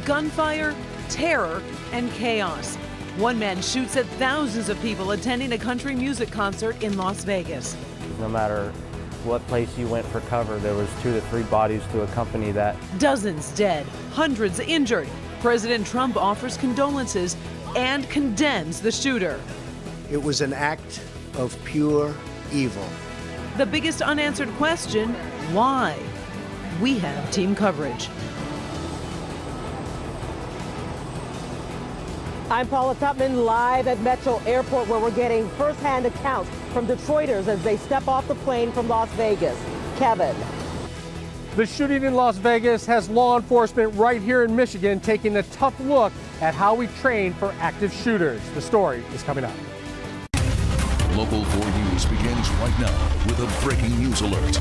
Gunfire, terror, and chaos. One man shoots at thousands of people attending a country music concert in Las Vegas. No matter what place you went for cover, there was 2 to 3 bodies to accompany that. Dozens dead, hundreds injured. President Trump offers condolences and condemns the shooter. It was an act of pure evil. The biggest unanswered question, why? We have team coverage. I'm Paula Tutman, live at Metro Airport, where we're getting firsthand accounts from Detroiters as they step off the plane from Las Vegas. Kevin. The shooting in Las Vegas has law enforcement right here in Michigan taking a tough look at how we train for active shooters. The story is coming up. Local 4 News begins right now with a breaking news alert.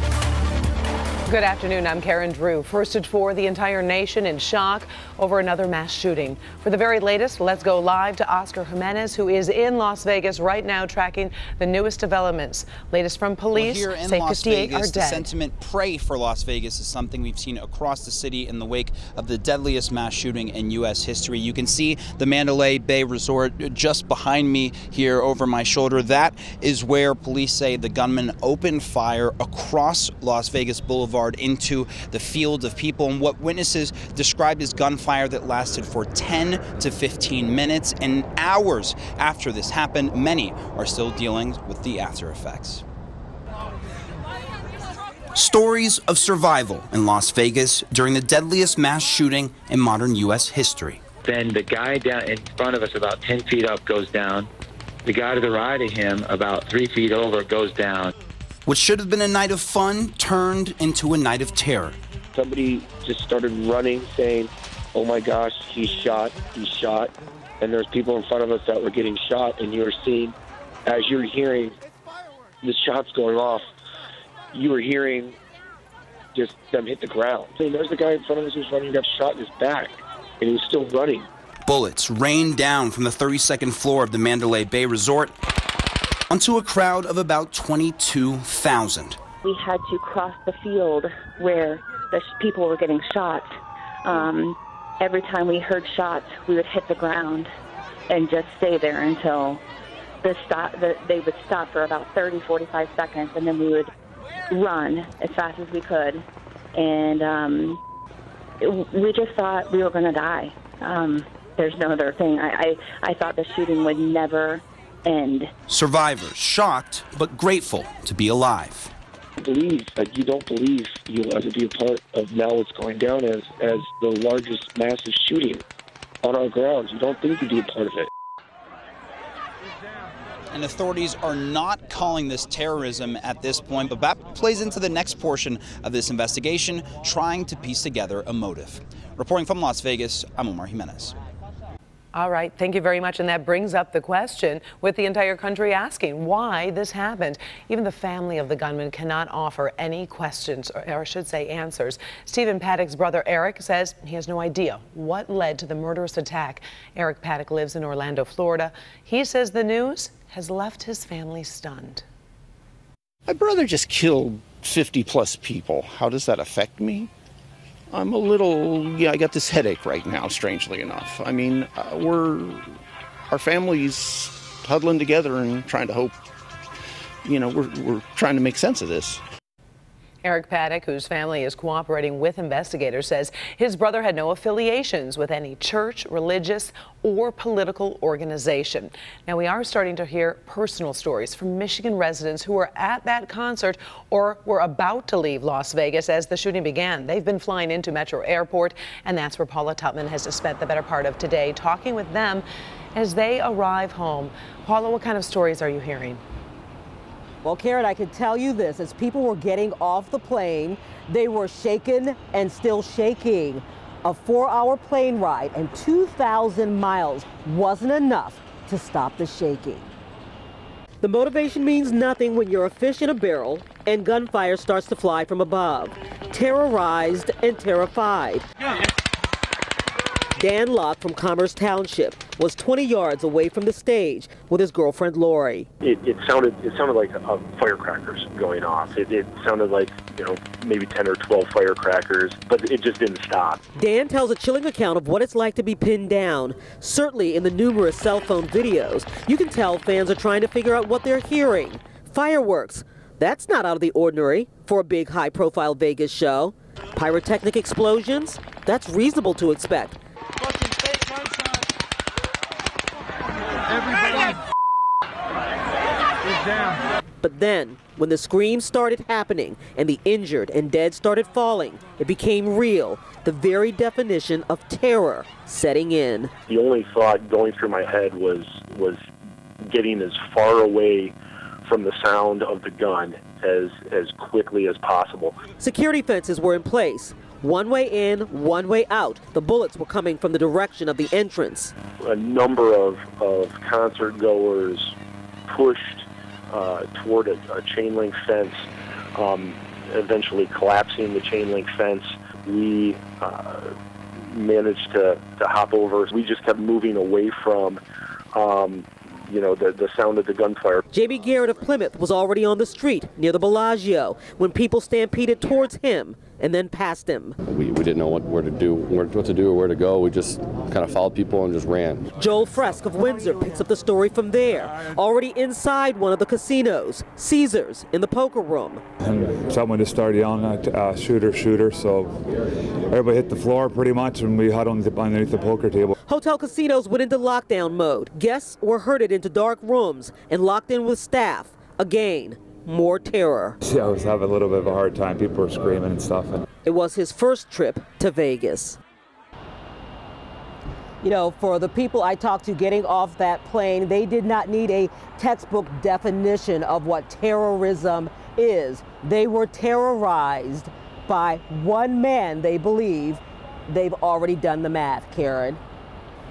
Good afternoon, I'm Karen Drew. First at 4, the entire nation in shock over another mass shooting. For the very latest, let's go live to Oscar Jimenez, who is in Las Vegas right now tracking the newest developments. Latest from police, here in say Las 58 Vegas, are the dead. sentiment pray for Las Vegas is something we've seen across the city in the wake of the deadliest mass shooting in U.S. history. You can see the Mandalay Bay Resort just behind me here over my shoulder. That is where police say the gunman opened fire across Las Vegas Boulevard into the field of people, and what witnesses described as gunfire that lasted for 10 to 15 minutes. And hours after this happened, many are still dealing with the after effects. Stories of survival in Las Vegas during the deadliest mass shooting in modern U.S. history. Then the guy down in front of us about 10 feet up goes down. The guy to the right of him about 3 feet over goes down. What should have been a night of fun turned into a night of terror. Somebody just started running saying, oh my gosh, he's shot. And there's people in front of us that were getting shot, and you were seeing, as you're hearing the shots going off, you were hearing just them hit the ground. I mean, there's the guy in front of us who's running, got shot in his back, and he was still running. Bullets rained down from the 32nd floor of the Mandalay Bay Resort onto a crowd of about 22,000. We had to cross the field where the people were getting shot. Every time we heard shots, we would hit the ground and just stay there until they would stop for about 30, 45 seconds, and then we would run as fast as we could. And we just thought we were going to die. There's no other thing. I thought the shooting would never end. Survivors shocked but grateful to be alive. You don't believe you'll ever be a part of now what's going down as the largest massive shooting on our grounds. You don't think you'd be a part of it. And authorities are not calling this terrorism at this point, but that plays into the next portion of this investigation, trying to piece together a motive. Reporting from Las Vegas, I'm Omar Jimenez. All right, thank you very much. And that brings up the question with the entire country asking why this happened. Even the family of the gunman cannot offer any questions, or I should say answers. Stephen Paddock's brother Eric says he has no idea what led to the murderous attack. Eric Paddock lives in Orlando, Florida. He says the news has left his family stunned. My brother just killed 50+ people. How does that affect me? I'm a little, I got this headache right now, strangely enough. I mean, our family's huddling together and trying to hope, we're trying to make sense of this. Eric Paddock, whose family is cooperating with investigators, says his brother had no affiliations with any church, religious, or political organization. Now, we are starting to hear personal stories from Michigan residents who were at that concert or were about to leave Las Vegas as the shooting began. They've been flying into Metro Airport, and that's where Paula Tutman has spent the better part of today talking with them as they arrive home. Paula, what kind of stories are you hearing? Well, Karen, I can tell you this. As people were getting off the plane, they were shaken and still shaking. A 4-hour plane ride and 2,000 miles wasn't enough to stop the shaking. The motivation means nothing when you're a fish in a barrel and gunfire starts to fly from above. Terrorized and terrified. Dan Locke from Commerce Township was 20 yards away from the stage with his girlfriend Lori. It sounded like firecrackers going off. It sounded like, maybe 10 or 12 firecrackers, but it just didn't stop. Dan tells a chilling account of what it's like to be pinned down. Certainly in the numerous cell phone videos, you can tell fans are trying to figure out what they're hearing. Fireworks. That's not out of the ordinary for a big high-profile Vegas show. Pyrotechnic explosions? That's reasonable to expect. But then, when the screams started happening and the injured and dead started falling, it became real, the very definition of terror setting in. The only thought going through my head was getting as far away from the sound of the gun as quickly as possible. Security fences were in place. One way in, one way out. The bullets were coming from the direction of the entrance. A number of concert goers pushed toward a chain link fence, eventually collapsing the chain link fence. We managed to hop over. We just kept moving away from the sound of the gunfire. J.B. Garrett of Plymouth was already on the street near the Bellagio when people stampeded towards him and then past him. We didn't know what to do or where to go. We just kind of followed people and just ran. Joel Fresk of Windsor picks up the story from there. Already inside one of the casinos, Caesars, in the poker room. And someone just started yelling at shooter, shooter, so everybody hit the floor pretty much and we huddled underneath the poker table. Hotel casinos went into lockdown mode. Guests were herded into dark rooms and locked in with staff. Again, more terror. Yeah, I was having a little bit of a hard time. People were screaming and stuff. It was his first trip to Vegas. For the people I talked to getting off that plane, they did not need a textbook definition of what terrorism is. They were terrorized by one man they believe. They've already done the math, Karen.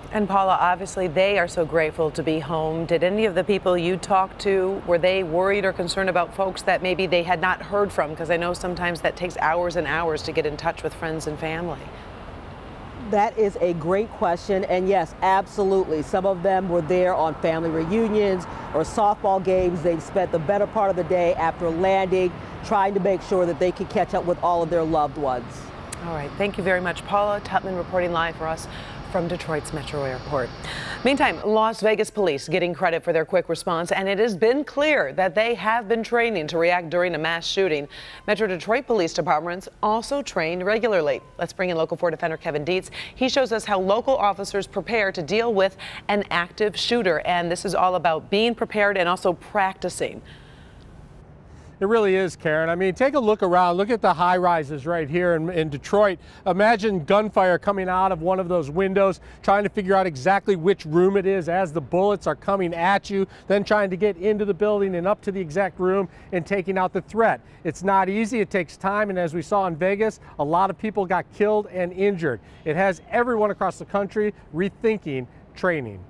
And Paula, obviously they are so grateful to be home. Did any of the people you talked to, were they worried or concerned about folks that maybe they had not heard from? Because I know sometimes that takes hours and hours to get in touch with friends and family. That is a great question, and yes, absolutely. Some of them were there on family reunions or softball games. They spent the better part of the day after landing trying to make sure that they could catch up with all of their loved ones. All right, thank you very much, Paula Tutman, reporting live for us from Detroit's Metro Airport. Meantime, Las Vegas police getting credit for their quick response, and it has been clear that they have been training to react during a mass shooting. Metro Detroit Police Departments also train regularly. Let's bring in Local 4 Defender Kevin Dietz. He shows us how local officers prepare to deal with an active shooter, and this is all about being prepared and also practicing. It really is, Karen. I mean, take a look around. Look at the high rises right here in Detroit. Imagine gunfire coming out of one of those windows, trying to figure out exactly which room it is as the bullets are coming at you, then trying to get into the building and up to the exact room and taking out the threat. It's not easy. It takes time. And as we saw in Vegas, a lot of people got killed and injured. It has everyone across the country rethinking training.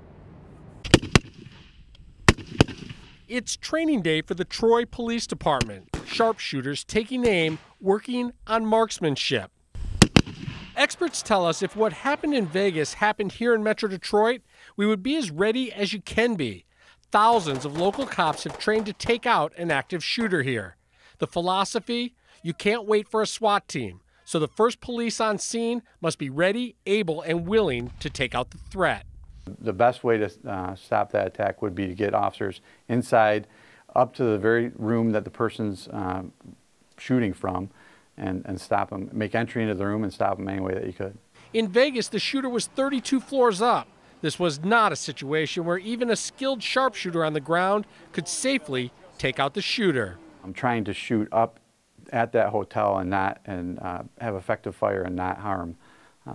It's training day for the Troy Police Department. Sharpshooters taking aim, working on marksmanship. Experts tell us if what happened in Vegas happened here in Metro Detroit, we would be as ready as you can be. Thousands of local cops have trained to take out an active shooter here. The philosophy, you can't wait for a SWAT team, so the first police on scene must be ready, able, and willing to take out the threat. The best way to stop that attack would be to get officers inside, up to the very room that the person's shooting from, and stop them. Make entry into the room and stop them any way that you could. In Vegas, the shooter was 32 floors up. This was not a situation where even a skilled sharpshooter on the ground could safely take out the shooter. I'm trying to shoot up at that hotel and have effective fire and not harm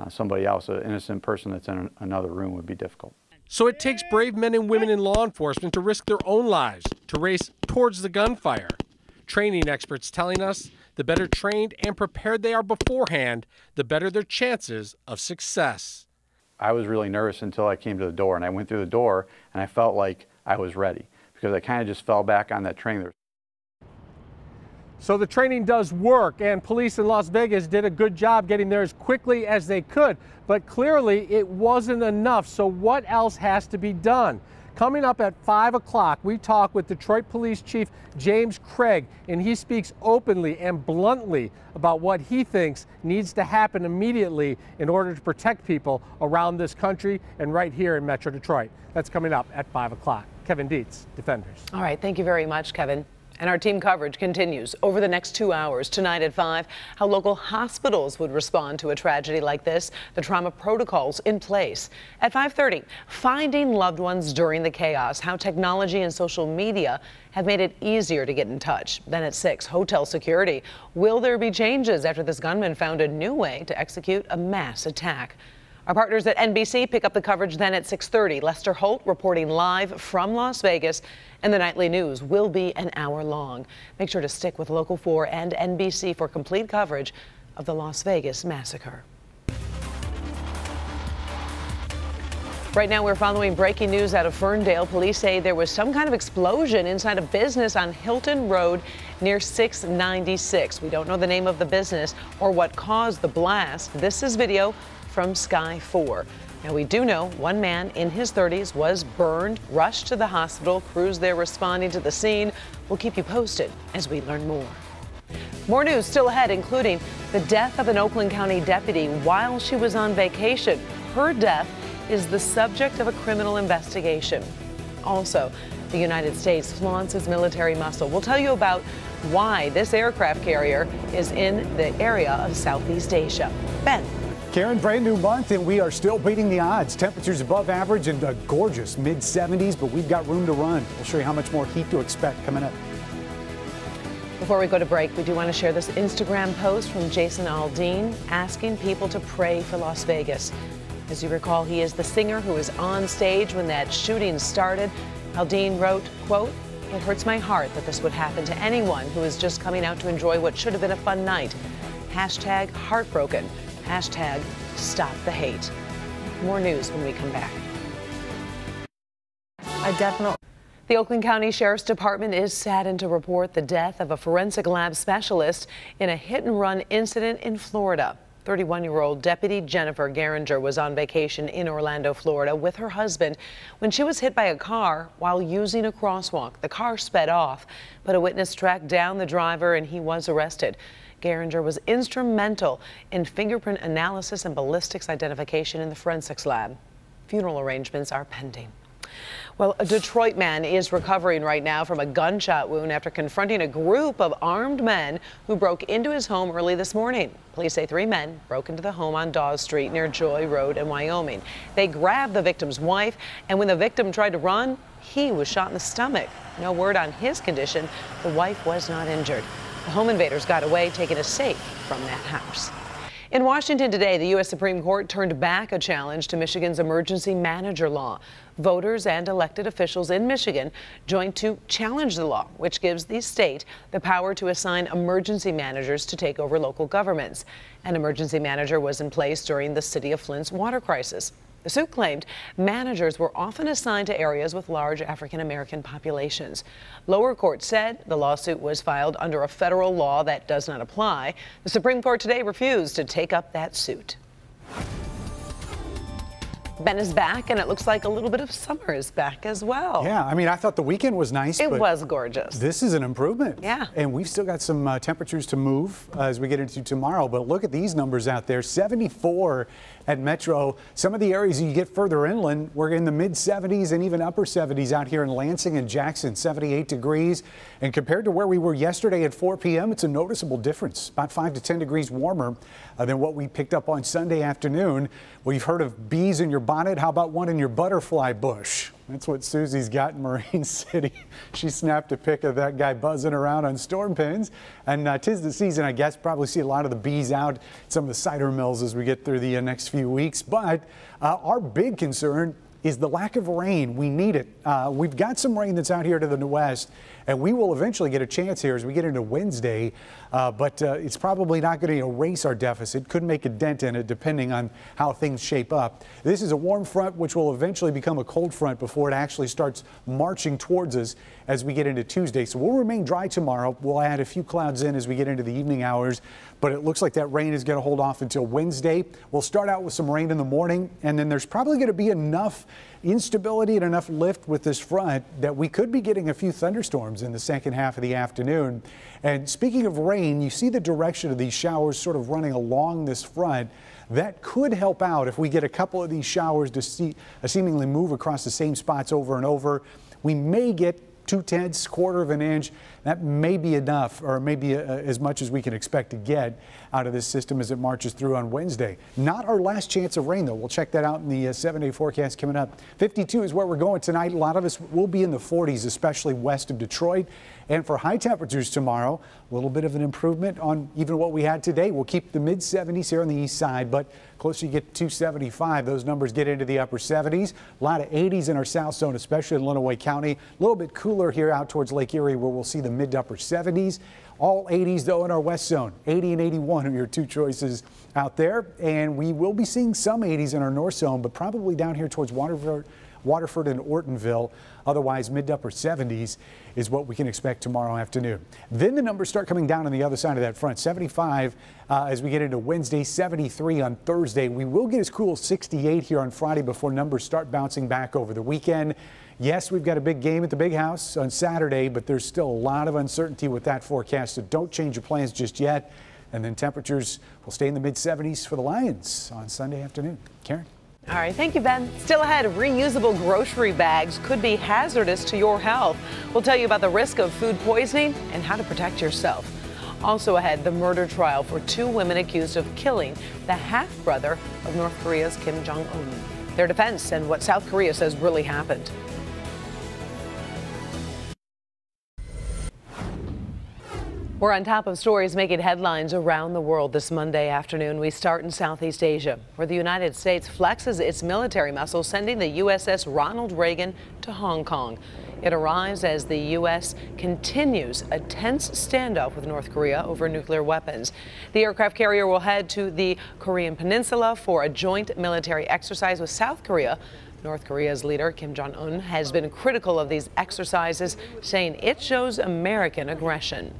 somebody else. An innocent person that's in another room would be difficult. So it takes brave men and women in law enforcement to risk their own lives to race towards the gunfire. Training experts telling us the better trained and prepared they are beforehand, the better their chances of success. I was really nervous until I came to the door, and I went through the door and I felt like I was ready because I kind of just fell back on that training. So the training does work, and police in Las Vegas did a good job getting there as quickly as they could. But clearly it wasn't enough. So what else has to be done? Coming up at 5 o'clock, we talk with Detroit Police Chief James Craig, and he speaks openly and bluntly about what he thinks needs to happen immediately in order to protect people around this country and right here in Metro Detroit. That's coming up at 5 o'clock. Kevin Dietz, Defenders. All right, thank you very much, Kevin. And our team coverage continues over the next 2 hours. Tonight at 5, how local hospitals would respond to a tragedy like this, the trauma protocols in place. At 5:30, finding loved ones during the chaos, how technology and social media have made it easier to get in touch. Then at 6, hotel security. Will there be changes after this gunman found a new way to execute a mass attack? Our partners at NBC pick up the coverage then at 6:30. Lester Holt reporting live from Las Vegas, and the nightly news will be an hour long. Make sure to stick with Local 4 and NBC for complete coverage of the Las Vegas massacre. Right now we're following breaking news out of Ferndale. Police say there was some kind of explosion inside a business on Hilton Road near 696. We don't know the name of the business or what caused the blast. This is video from Sky 4. Now we do know one man in his 30s was burned, rushed to the hospital. Crews there responding to the scene. We'll keep you posted as we learn more. More news still ahead, including the death of an Oakland County deputy while she was on vacation. Her death is the subject of a criminal investigation. Also, the United States flaunts its military muscle. We'll tell you about why this aircraft carrier is in the area of Southeast Asia. Ben. Karen, brand new month, and we are still beating the odds. Temperatures above average and a gorgeous mid-70s, but we've got room to run. We'll show you how much more heat to expect coming up. Before we go to break, we do want to share this Instagram post from Jason Aldean asking people to pray for Las Vegas. As you recall, he is the singer who was on stage when that shooting started. Aldean wrote, quote, "It hurts my heart that this would happen to anyone who is just coming out to enjoy what should have been a fun night. Hashtag heartbroken. Hashtag stop the hate." More news when we come back. The Oakland County Sheriff's Department is saddened to report the death of a forensic lab specialist in a hit-and-run incident in Florida. 31-year-old Deputy Jennifer Geringer was on vacation in Orlando, Florida with her husband when she was hit by a car while using a crosswalk. The car sped off, but a witness tracked down the driver and he was arrested. Geringer was instrumental in fingerprint analysis and ballistics identification in the forensics lab. Funeral arrangements are pending. Well, a Detroit man is recovering right now from a gunshot wound after confronting a group of armed men who broke into his home early this morning. Police say 3 men broke into the home on Dawes Street near Joy Road in Wyoming. They grabbed the victim's wife, and when the victim tried to run, he was shot in the stomach. No word on his condition. The wife was not injured. The home invaders got away, taking a safe from that house. In Washington today, the U.S. Supreme Court turned back a challenge to Michigan's emergency manager law. Voters and elected officials in Michigan joined to challenge the law, which gives the state the power to assign emergency managers to take over local governments. An emergency manager was in place during the city of Flint's water crisis. The suit claimed managers were often assigned to areas with large African-American populations. Lower court said the lawsuit was filed under a federal law that does not apply. The Supreme Court today refused to take up that suit. Ben is back, and it looks like a little bit of summer is back as well. Yeah, I mean, I thought the weekend was nice. It was gorgeous. This is an improvement. Yeah. And we've still got some temperatures to move as we get into tomorrow. But look at these numbers out there. 74 at Metro. Some of the areas you get further inland, we're in the mid-70s and even upper 70s out here in Lansing and Jackson, 78 degrees. And compared to where we were yesterday at 4 p.m., it's a noticeable difference, about 5 to 10 degrees warmer than what we picked up on Sunday afternoon. Well, you've heard of bees in your bonnet. How about one in your butterfly bush? That's what Susie's got in Marine City. She snapped a pic of that guy buzzing around on storm pins. And 'tis the season, I guess. Probably see a lot of the bees out at some of the cider mills as we get through the next few weeks. But our big concern is the lack of rain. We need it. We've got some rain that's out here to the west, and we will eventually get a chance here as we get into Wednesday, but it's probably not going to erase our deficit. Could make a dent in it depending on how things shape up. This is a warm front which will eventually become a cold front before it actually starts marching towards us as we get into Tuesday. So we'll remain dry tomorrow. We'll add a few clouds in as we get into the evening hours, but it looks like that rain is going to hold off until Wednesday. We'll start out with some rain in the morning, and then there's probably going to be enough instability and enough lift with this front that we could be getting a few thunderstorms in the second half of the afternoon. And speaking of rain, you see the direction of these showers sort of running along this front. That could help out if we get a couple of these showers to seemingly move across the same spots over and over. We may get 2/10, quarter of an inch. That may be enough, or maybe as much as we can expect to get out of this system as it marches through on Wednesday. Not our last chance of rain, though. We'll check that out in the 7-day forecast coming up. 52 is where we're going tonight. A lot of us will be in the 40s, especially west of Detroit. And for high temperatures tomorrow, a little bit of an improvement on even what we had today. We'll keep the mid-70s here on the east side, but closer you get to 275, those numbers get into the upper 70s. A lot of 80s in our south zone, especially in Lenawee County. A little bit cooler here out towards Lake Erie, where we'll see the mid to upper 70s. All 80s, though, in our west zone. 80 and 81 are your two choices out there. And we will be seeing some 80s in our north zone, but probably down here towards Waterford and Ortonville. Otherwise, mid to upper 70s is what we can expect tomorrow afternoon. Then the numbers start coming down on the other side of that front. 75 as we get into Wednesday, 73 on Thursday. We will get as cool as 68 here on Friday before numbers start bouncing back over the weekend. Yes, we've got a big game at the Big House on Saturday, but there's still a lot of uncertainty with that forecast, so don't change your plans just yet. And then temperatures will stay in the mid-70s for the Lions on Sunday afternoon. Karen? All right, thank you, Ben. Still ahead, reusable grocery bags could be hazardous to your health. We'll tell you about the risk of food poisoning and how to protect yourself. Also ahead, the murder trial for two women accused of killing the half-brother of North Korea's Kim Jong-un. Their defense and what South Korea says really happened. We're on top of stories making headlines around the world this Monday afternoon. We start in Southeast Asia, where the United States flexes its military muscle, sending the USS Ronald Reagan to Hong Kong. It arrives as the U.S. continues a tense standoff with North Korea over nuclear weapons. The aircraft carrier will head to the Korean Peninsula for a joint military exercise with South Korea. North Korea's leader, Kim Jong-un, has been critical of these exercises, saying it shows American aggression.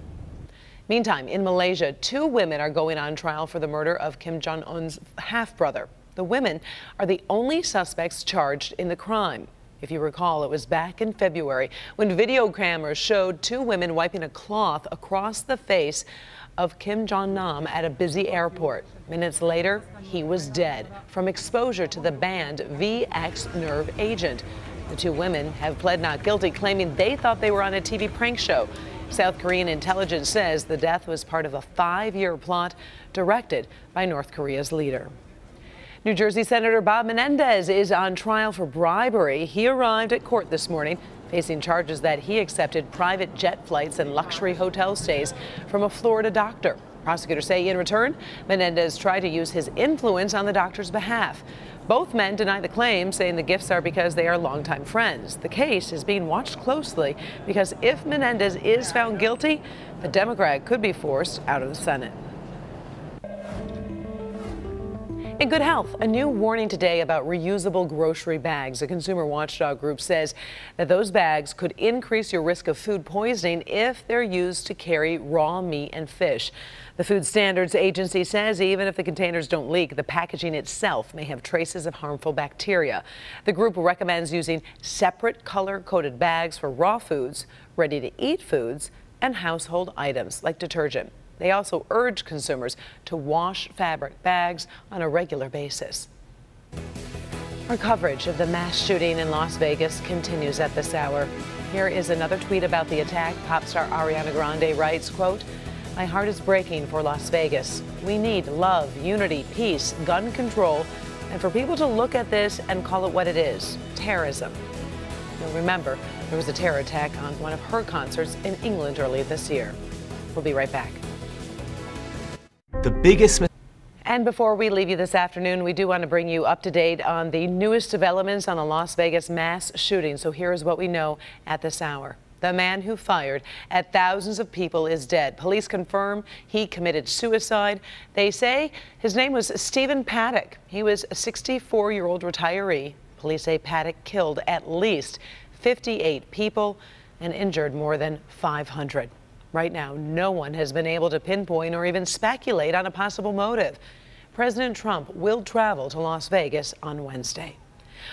Meantime, in Malaysia, two women are going on trial for the murder of Kim Jong-un's half-brother. The women are the only suspects charged in the crime. If you recall, it was back in February when video cameras showed two women wiping a cloth across the face of Kim Jong-nam at a busy airport. Minutes later, he was dead from exposure to the banned VX nerve agent. The two women have pled not guilty, claiming they thought they were on a TV prank show. South Korean intelligence says the death was part of a 5-year plot directed by North Korea's leader. New Jersey Senator Bob Menendez is on trial for bribery. He arrived at court this morning facing charges that he accepted private jet flights and luxury hotel stays from a Florida doctor. Prosecutors say in return, Menendez tried to use his influence on the doctor's behalf. Both men deny the claim, saying the gifts are because they are longtime friends. The case is being watched closely because if Menendez is found guilty, the Democrat could be forced out of the Senate. In good health, a new warning today about reusable grocery bags. A consumer watchdog group says that those bags could increase your risk of food poisoning if they're used to carry raw meat and fish. The Food Standards Agency says even if the containers don't leak, the packaging itself may have traces of harmful bacteria. The group recommends using separate color-coded bags for raw foods, ready-to-eat foods, and household items like detergent. They also urge consumers to wash fabric bags on a regular basis. Our coverage of the mass shooting in Las Vegas continues at this hour. Here is another tweet about the attack. Pop star Ariana Grande writes, quote, "My heart is breaking for Las Vegas. We need love, unity, peace, gun control, and for people to look at this and call it what it is, terrorism." You'll remember there was a terror attack on one of her concerts in England earlier this year. We'll be right back. The biggest And before we leave you this afternoon, we do want to bring you up to date on the newest developments on the Las Vegas mass shooting. So here is what we know at this hour. The man who fired at thousands of people is dead. Police confirm he committed suicide. They say his name was Stephen Paddock. He was a 64-year-old retiree. Police say Paddock killed at least 58 people and injured more than 500. Right now, no one has been able to pinpoint or even speculate on a possible motive. President Trump will travel to Las Vegas on Wednesday.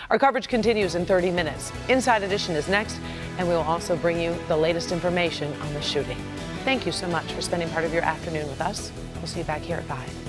Our coverage continues in 30 minutes. Inside Edition is next, and we will also bring you the latest information on the shooting. Thank you so much for spending part of your afternoon with us. We'll see you back here at 5.